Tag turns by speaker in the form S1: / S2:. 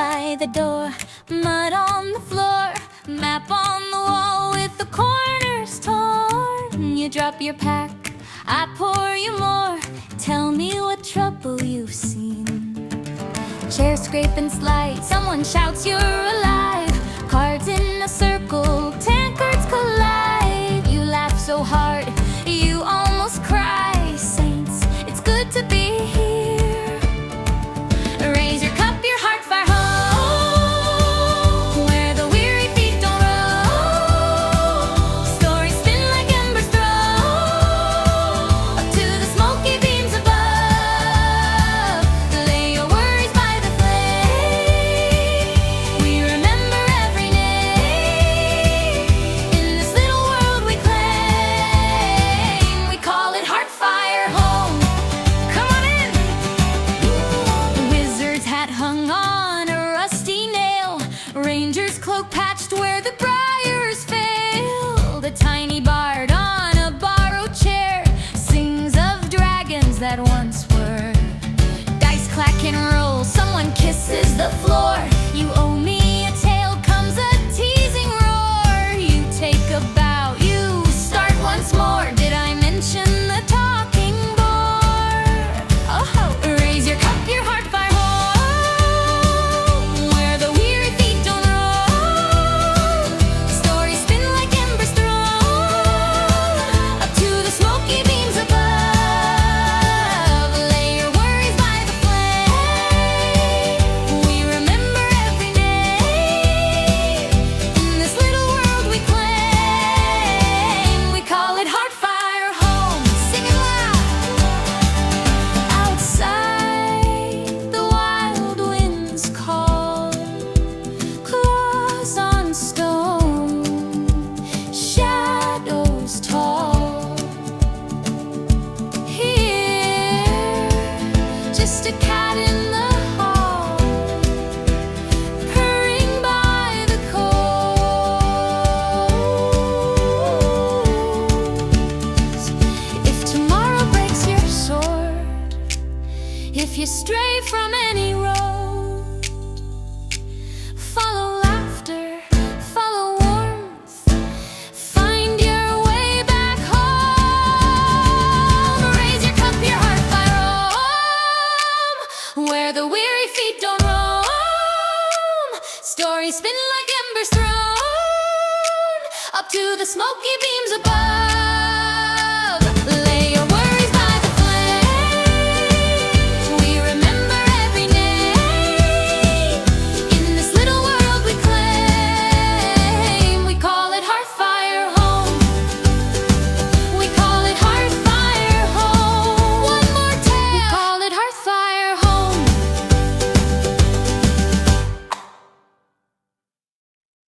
S1: by the door, mud on the floor, map on the wall with the corners torn. You drop your pack, I pour you more. Tell me what trouble you've seen. Chair scrape and slide, someone shouts you're alive. Cards in a circle, tankards collide. You laugh so hard, you almost cry. Saints, it's good to be here. Raise your cup, your Hearthfire home, where the weary feet don't roam. Stories spin like embers thrown up to the smoky beams above. Lay your worries by the flame. We remember every name in this little world we claim. We call it Hearthfire Home. Come on in. The wizard's hat hung on a rusty nail, ranger's cloak patched where the briars failed. A tiny bard on a borrowed chair sings of dragons that once were. Dice clack and roll, someone kisses the floor. You owe me a tale, comes a teasing roar. You take a bow, you start once more. Did I mention the talking board? Oh, raise your cup, your Hearthfire home, where the weary feet don't roam. Stories spin like embers thrown up to the smoky beams above. Lay your worries by the flame. We remember every name in this little world we claim. We call it Hearthfire Home. Sing it loud. Outside, the wild winds call, claws on stone, shadows tall. Here, just a cat in the hall, purring by the coals. If tomorrow breaks your sword, if you stray from any road, follow laughter, follow warmth, find your way back home. Raise your cup, your Hearthfire home, where the weary feet don't roam. Stories spin like embers thrown up to the smoky beams above.